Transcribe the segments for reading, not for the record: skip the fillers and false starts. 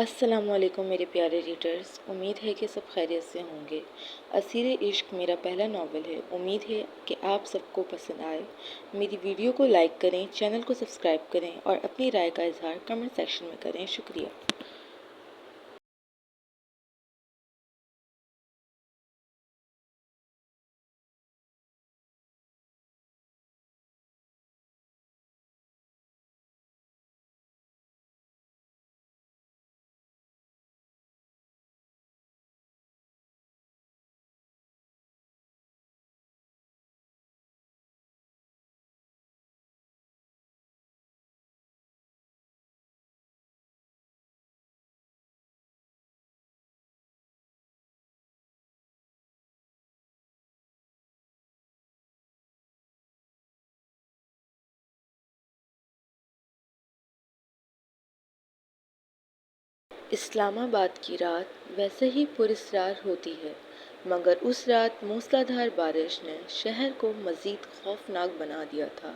अस्सलामुअलैकुम मेरे प्यारे रीडर्स। उम्मीद है कि सब खैरियत से होंगे। असीर इश्क मेरा पहला नावल है। उम्मीद है कि आप सबको पसंद आए। मेरी वीडियो को लाइक करें, चैनल को सब्सक्राइब करें और अपनी राय का इजहार कमेंट सेक्शन में करें। शुक्रिया। इस्लामाबाद की रात वैसे ही पुरस्रार होती है, मगर उस रात मूसलाधार बारिश ने शहर को मज़ीद खौफनाक बना दिया था।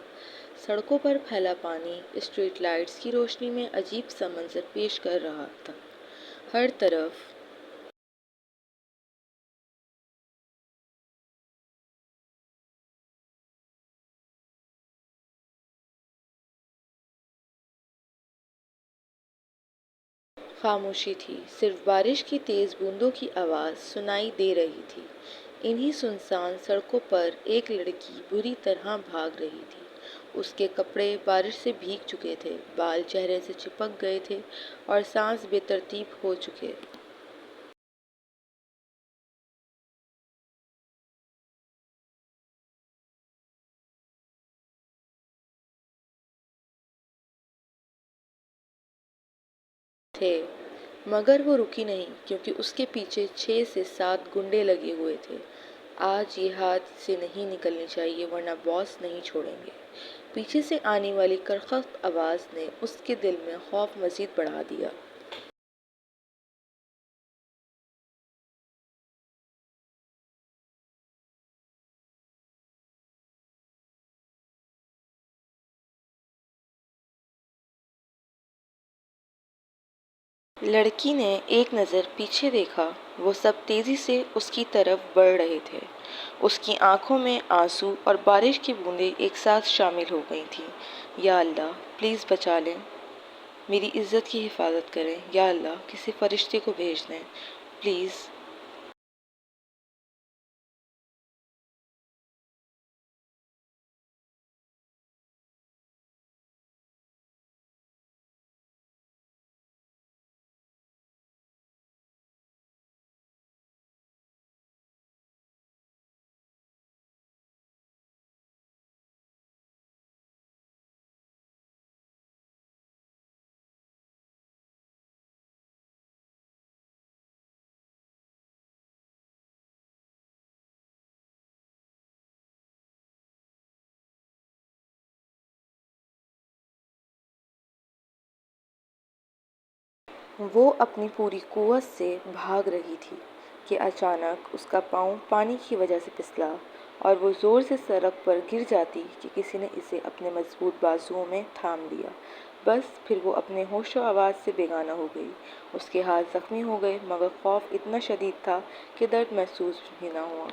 सड़कों पर फैला पानी स्ट्रीट लाइट्स की रोशनी में अजीब सा मंजर पेश कर रहा था। हर तरफ खामोशी थी। सिर्फ बारिश की तेज़ बूंदों की आवाज़ सुनाई दे रही थी। इन्हीं सुनसान सड़कों पर एक लड़की बुरी तरह भाग रही थी। उसके कपड़े बारिश से भीग चुके थे, बाल चेहरे से चिपक गए थे और सांस बेतरतीब हो चुके थे। मगर वो रुकी नहीं, क्योंकि उसके पीछे 6 से 7 गुंडे लगे हुए थे। आज ये हाथ से नहीं निकलनी चाहिए, वरना बॉस नहीं छोड़ेंगे। पीछे से आने वाली करखत आवाज़ ने उसके दिल में खौफ मजीद बढ़ा दिया। लड़की ने एक नज़र पीछे देखा। वो सब तेज़ी से उसकी तरफ बढ़ रहे थे। उसकी आंखों में आंसू और बारिश की बूंदें एक साथ शामिल हो गई थीं। या अल्लाह, प्लीज़ बचा लें। मेरी इज्जत की हिफाजत करें। या अल्लाह, किसी फरिश्ते को भेज दें, प्लीज़। वो अपनी पूरी कुव्वत से भाग रही थी कि अचानक उसका पाँव पानी की वजह से फिसला और वो ज़ोर से सड़क पर गिर जाती कि किसी ने इसे अपने मजबूत बाजुओं में थाम लिया। बस फिर वो अपने होशो आवाज़ से बेगाना हो गई। उसके हाथ जख्मी हो गए, मगर खौफ इतना शदीद था कि दर्द महसूस भी ना हुआ।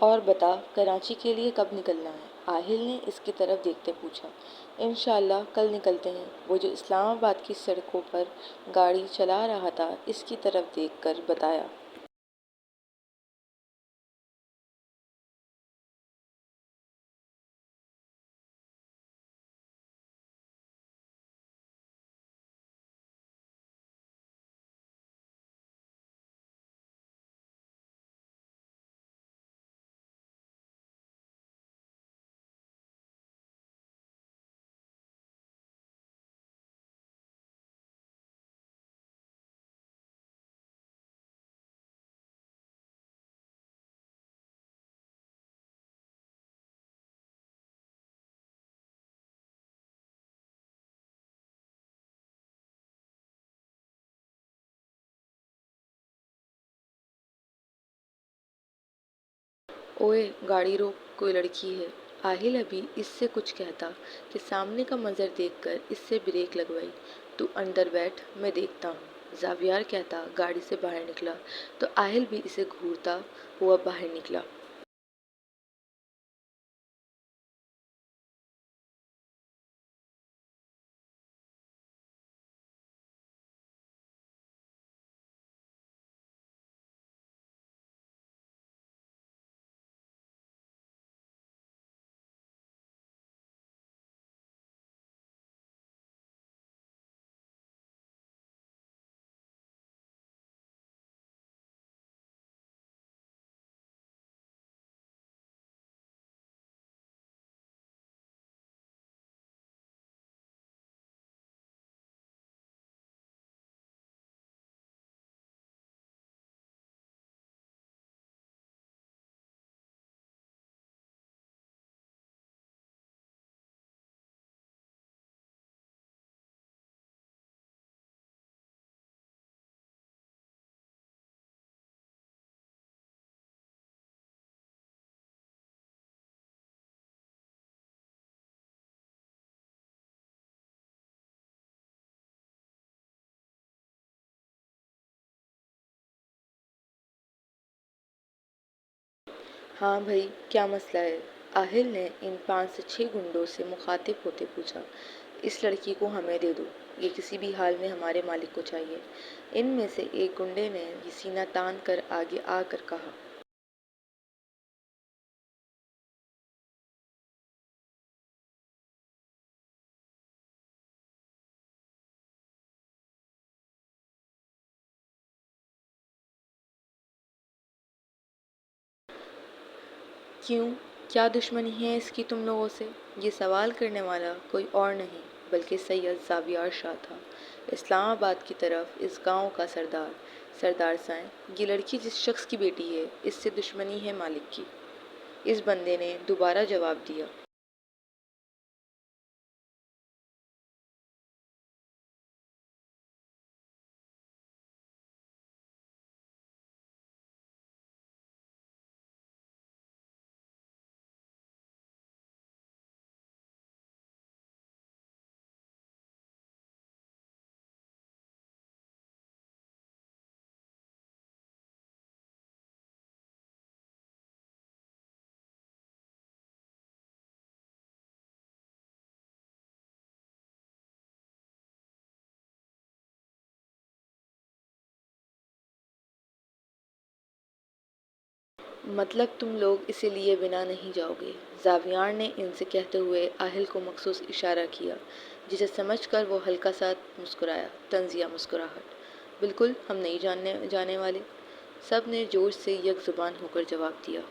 और बता, कराची के लिए कब निकलना है? आहिल ने इसकी तरफ देखते पूछा। इंशाअल्लाह कल निकलते हैं। वो जो इस्लामाबाद की सड़कों पर गाड़ी चला रहा था इसकी तरफ देखकर बताया। ओए गाड़ी रोक, कोई लड़की है। आहिल अभी इससे कुछ कहता कि सामने का मंजर देखकर इससे ब्रेक लगवाई। तू अंदर बैठ, मैं देखता हूँ, जावियार कहता गाड़ी से बाहर निकला तो आहिल भी इसे घूरता हुआ बाहर निकला। हाँ भाई, क्या मसला है? आहिल ने इन 5 से 6 गुंडों से मुखातिब होते पूछा। इस लड़की को हमें दे दो, ये किसी भी हाल में हमारे मालिक को चाहिए। इनमें से एक गुंडे ने ये सीना तान कर आगे आकर कहा। क्यों? क्या दुश्मनी है इसकी तुम लोगों से? ये सवाल करने वाला कोई और नहीं बल्कि सैयद ज़ावियार शाह था, इस्लामाबाद की तरफ इस गांव का सरदार। सरदार साहब, ये लड़की जिस शख्स की बेटी है इससे दुश्मनी है मालिक की। इस बंदे ने दोबारा जवाब दिया। मतलब तुम लोग इसे लिए बिना नहीं जाओगे? जावियार ने इनसे कहते हुए आहिल को मखसूस इशारा किया, जिसे समझकर वो हल्का सा मुस्कुराया। तंजिया मुस्कुराहट। बिल्कुल, हम नहीं जानने जाने वाले। सब ने जोश से यक जुबान होकर जवाब दिया।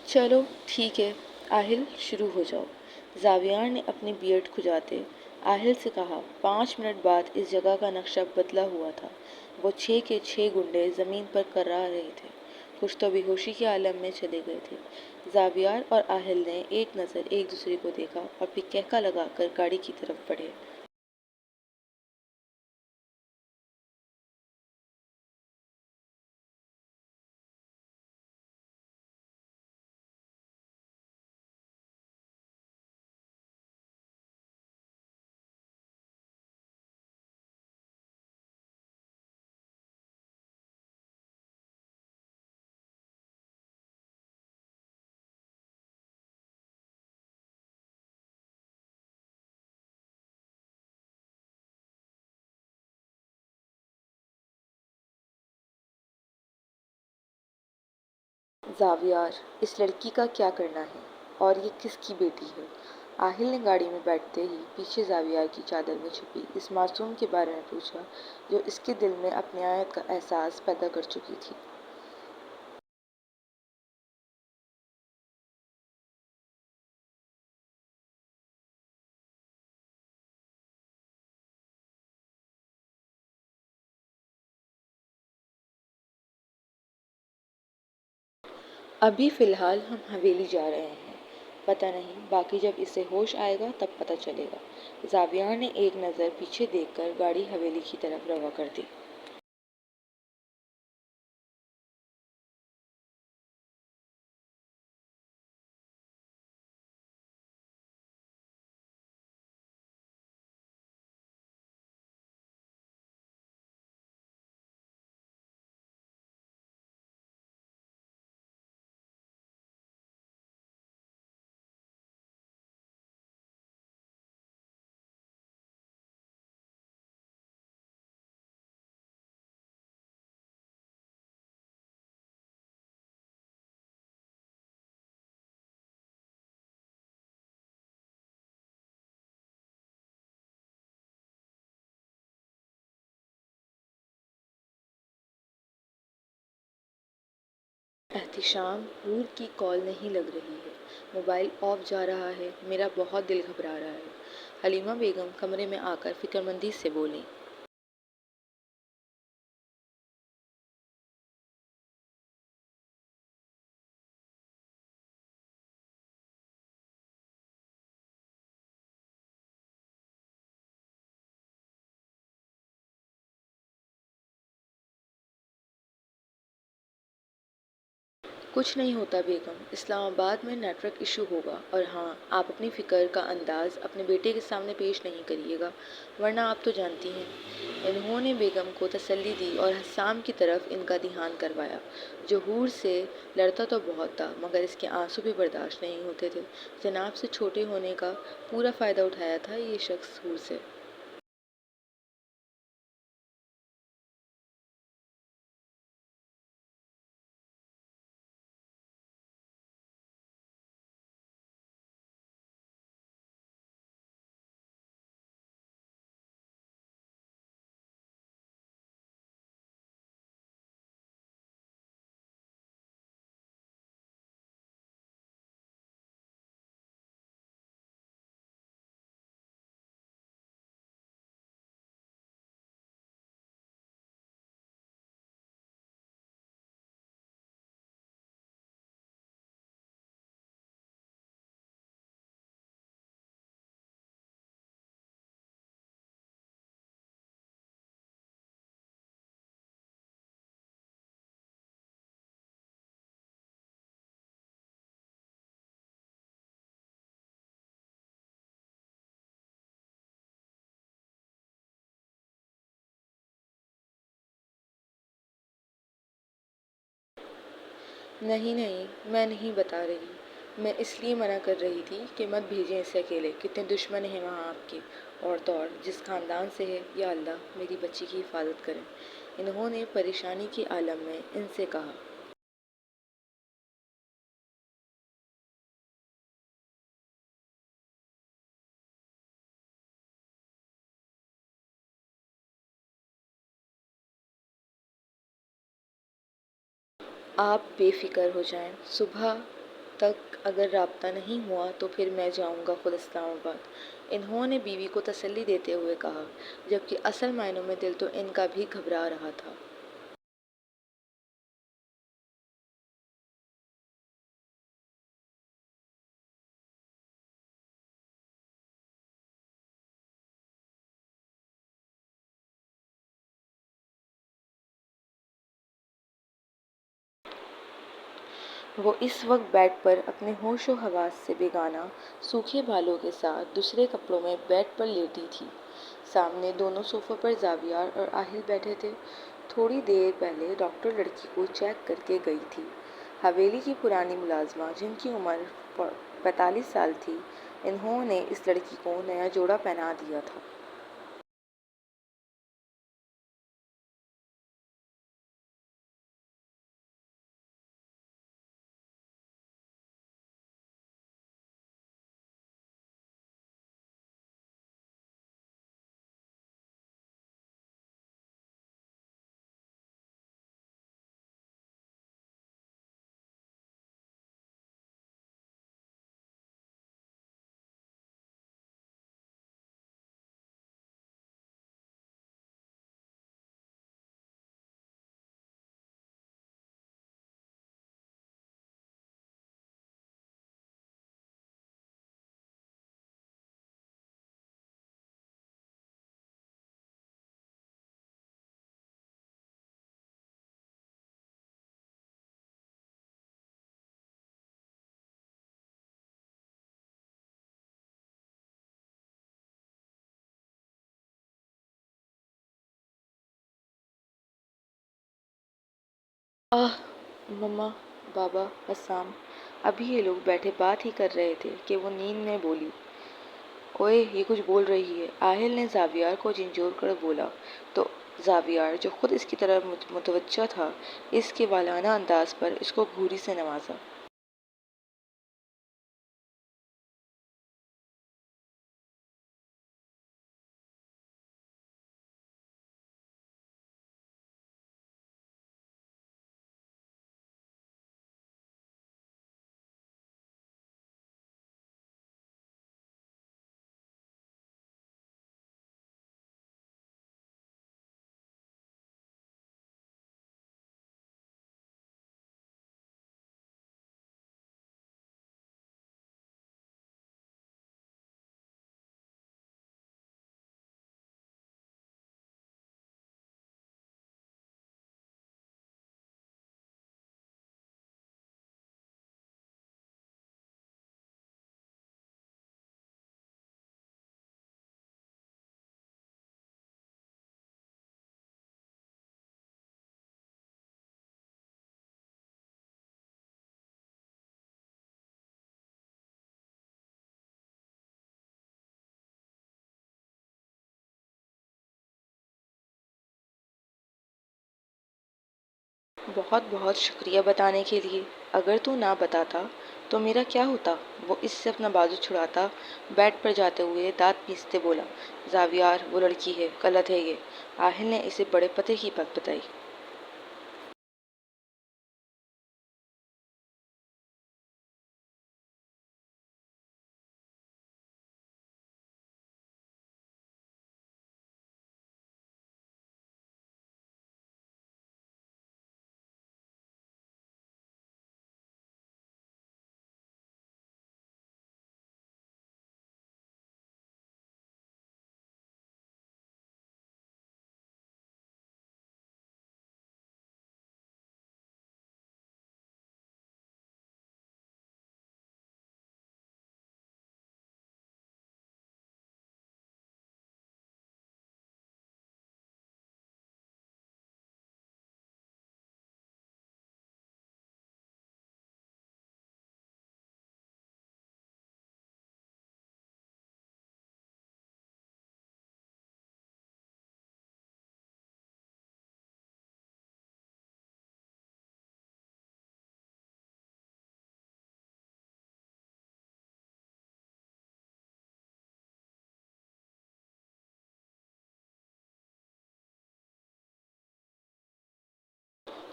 चलो ठीक है, आहिल शुरू हो जाओ। जावियार ने अपनी बियर्ड खुजाते आहिल से कहा। 5 मिनट बाद इस जगह का नक्शा बदला हुआ था। वो 6 के 6 गुंडे ज़मीन पर कररा रहे थे। कुछ तो बेहोशी के आलम में चले गए थे। जावियार और आहिल ने एक नज़र एक दूसरे को देखा और फिर कहका लगाकर गाड़ी की तरफ बढ़े। जावियार, इस लड़की का क्या करना है और ये किसकी बेटी है? आहिल ने गाड़ी में बैठते ही पीछे जावियार की चादर में छुपी इस मासूम के बारे में पूछा, जो इसके दिल में अपनियत का एहसास पैदा कर चुकी थी। अभी फ़िलहाल हम हवेली जा रहे हैं। पता नहीं, बाकी जब इसे होश आएगा तब पता चलेगा। जावियार ने एक नज़र पीछे देखकर गाड़ी हवेली की तरफ रवा कर दी। एहतिशाम, हूर की कॉल नहीं लग रही है। मोबाइल ऑफ जा रहा है। मेरा बहुत दिल घबरा रहा है। हलीमा बेगम कमरे में आकर फिक्रमंदी से बोली। कुछ नहीं होता बेगम, इस्लामाबाद में नेटवर्क इशू होगा। और हाँ, आप अपनी फ़िक्र का अंदाज़ अपने बेटे के सामने पेश नहीं करिएगा, वरना आप तो जानती हैं। इन्होंने बेगम को तसल्ली दी और हस्साम की तरफ इनका ध्यान करवाया, जो हूर से लड़ता तो बहुत था मगर इसके आंसू भी बर्दाश्त नहीं होते थे। जनाब से छोटे होने का पूरा फ़ायदा उठाया था ये शख्स हूर से। नहीं नहीं, मैं नहीं बता रही। मैं इसलिए मना कर रही थी कि मत भेजें इसे अकेले। कितने दुश्मन हैं वहाँ आपके। और तो और जिस ख़ानदान से है, या अल्लाह मेरी बच्ची की हिफाजत करें। इन्होंने परेशानी के आलम में इनसे कहा। आप बेफ़िक्र हो जाएं। सुबह तक अगर राब्ता नहीं हुआ तो फिर मैं जाऊंगा खुद इस्लामाबाद। इन्होंने बीवी को तसल्ली देते हुए कहा, जबकि असल मायनों में दिल तो इनका भी घबरा रहा था। वो इस वक्त बेड पर अपने होशो हवास से बेगाना सूखे बालों के साथ दूसरे कपड़ों में बेड पर लेटी थी। सामने दोनों सोफ़ों पर जावियार और आहिल बैठे थे। थोड़ी देर पहले डॉक्टर लड़की को चेक करके गई थी। हवेली की पुरानी मुलाजमा, जिनकी उम्र 45 साल थी, इन्होंने इस लड़की को नया जोड़ा पहना दिया था। आह! मम्मा, बाबा, अस्साम। अभी ये लोग बैठे बात ही कर रहे थे कि वो नींद में बोली, ओए ये कुछ बोल रही है। आहिल ने ज़ावियार को झिंझोर कर बोला, तो ज़ावियार जो खुद इसकी तरफ मुतवज्जा था, इसके वालाना अंदाज पर इसको घूरी से नवाजा। बहुत बहुत शुक्रिया बताने के लिए। अगर तू ना बताता तो मेरा क्या होता? वो इससे अपना बाजू छुड़ाता, बेड पर जाते हुए दांत पीसते बोला, जावियार वो लड़की है, गलत है ये। आहिल ने इसे बड़े पते की बात बताई।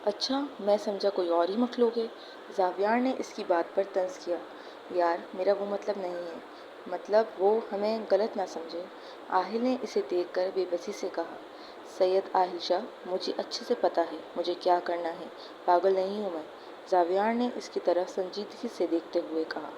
अच्छा, मैं समझा कोई और ही मखलूक है। जावियार ने इसकी बात पर तंज किया, यार मेरा वो मतलब नहीं है। मतलब वो हमें गलत ना समझे। आहिल ने इसे देखकर बेबसी से कहा, सैयद आहिल शाह, मुझे अच्छे से पता है मुझे क्या करना है। पागल नहीं हूँ मैं। जावियार ने इसकी तरफ संजीदगी से देखते हुए कहा।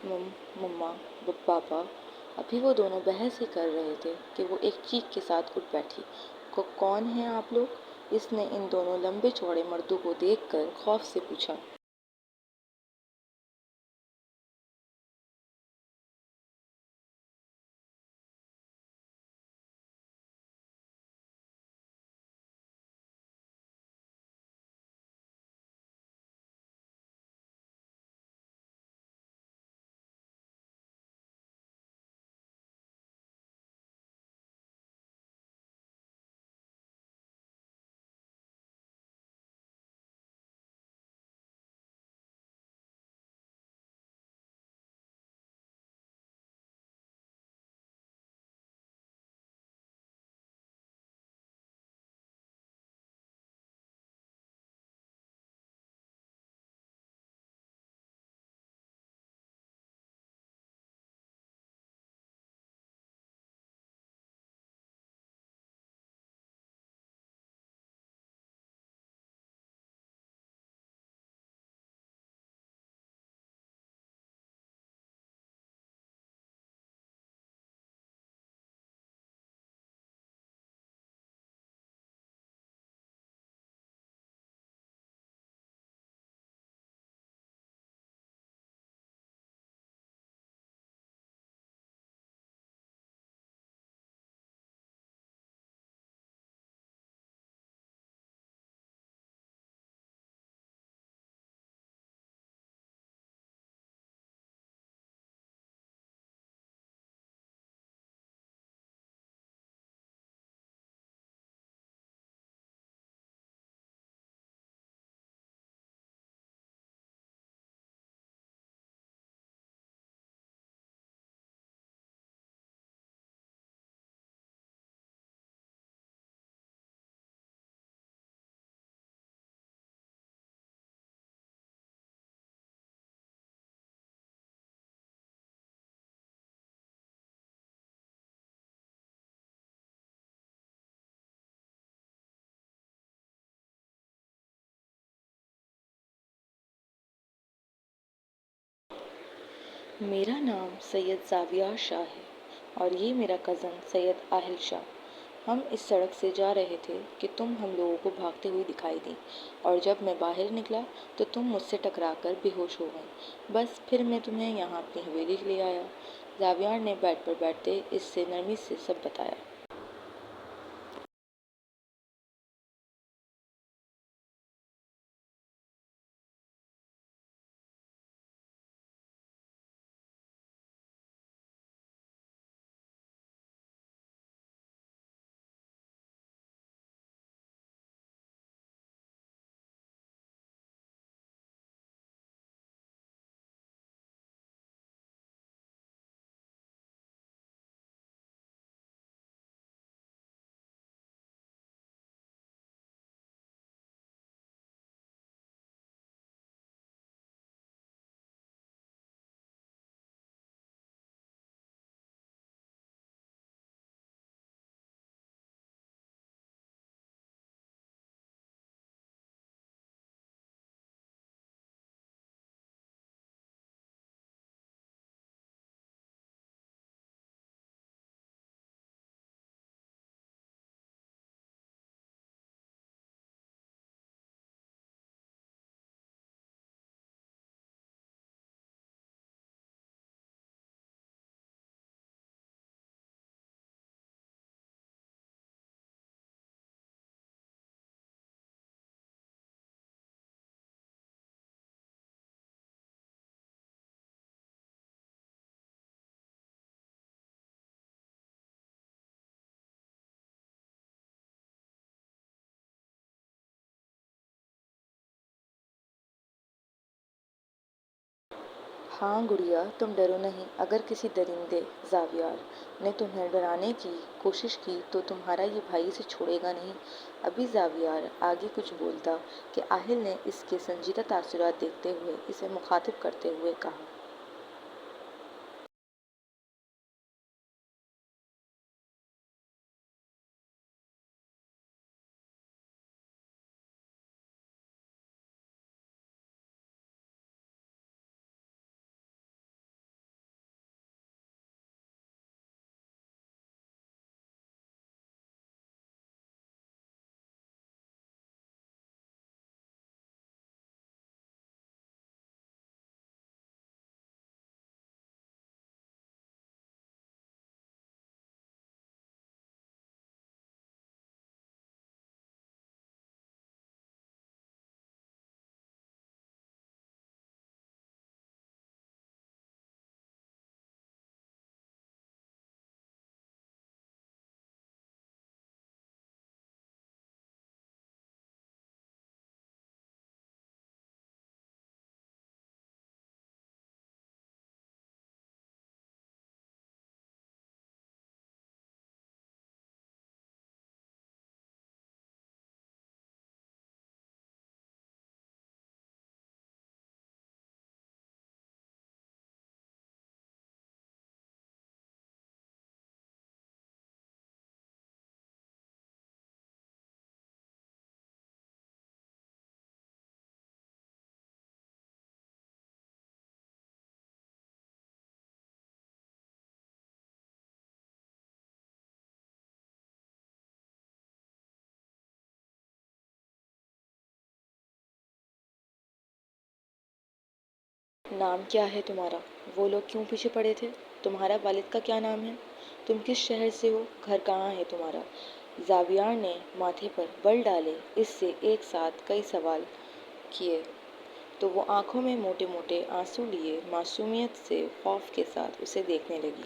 मम्मा पापा। अभी वो दोनों बहस ही कर रहे थे कि वो एक चीख के साथ उठ बैठी। कौन हैं आप लोग? इसने इन दोनों लंबे चौड़े मर्दों को देखकर खौफ से पूछा। मेरा नाम सैयद ज़ाविया शाह है और ये मेरा कज़न सैयद आहिल शाह। हम इस सड़क से जा रहे थे कि तुम हम लोगों को भागते हुए दिखाई दी और जब मैं बाहर निकला तो तुम मुझसे टकराकर बेहोश हो गई। बस फिर मैं तुम्हें यहाँ अपनी हवेली ले आया। ज़ावियार ने बेड पर बैठते इससे नरमी से सब बताया। हाँ गुड़िया, तुम डरो नहीं। अगर किसी दरिंदे ज़ावियार ने तुम्हें डराने की कोशिश की तो तुम्हारा ये भाई इसे छोड़ेगा नहीं। अभी ज़ावियार आगे कुछ बोलता कि आहिल ने इसके संजीदा तासुरात देखते हुए इसे मुखातिब करते हुए कहा। नाम क्या है तुम्हारा? वो लोग क्यों पीछे पड़े थे? तुम्हारा वालिद का क्या नाम है? तुम किस शहर से हो? घर कहाँ है तुम्हारा? ज़ावियार ने माथे पर बल डाले इससे एक साथ कई सवाल किए तो वो आंखों में मोटे मोटे आंसू लिए मासूमियत से खौफ के साथ उसे देखने लगी।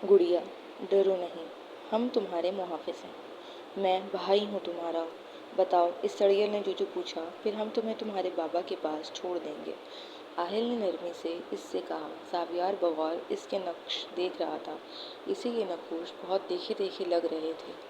गुड़िया, डरो नहीं, हम तुम्हारे मुहाफिज हैं। मैं भाई हूँ तुम्हारा। बताओ, इस सड़ियल ने जो पूछा। फिर हम तुम्हें तुम्हारे बाबा के पास छोड़ देंगे। आहिल ने नरमी से इससे कहा। ज़ावियार बगौर इसके नक्श देख रहा था। इसे ये नक्श बहुत देखे देखे लग रहे थे।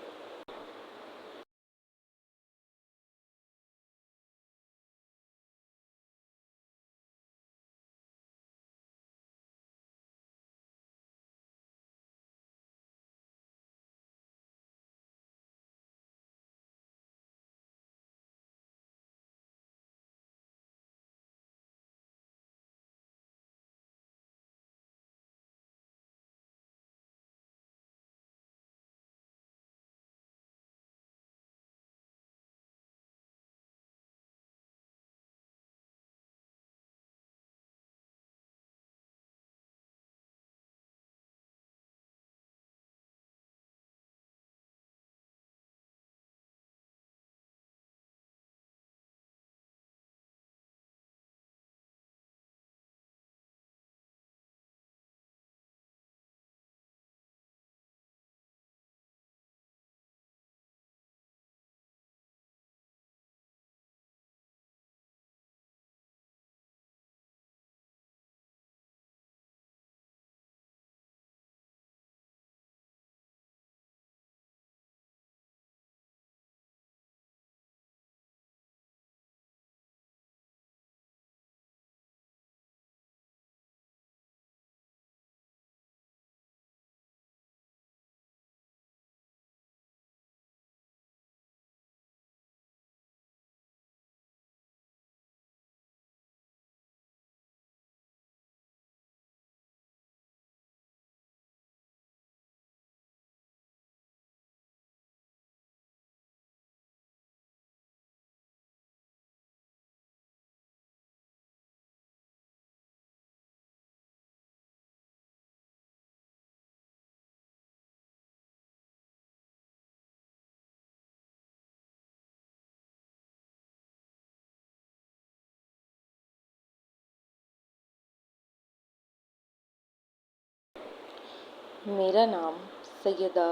मेरा नाम सैयदा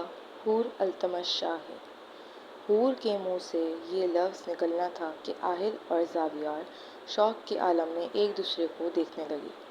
हूर अल्तमश शाह है। हूर के मुंह से ये लफ्ज़ निकलना था कि आहिल और ज़ावियार शौक के आलम में एक दूसरे को देखने लगे।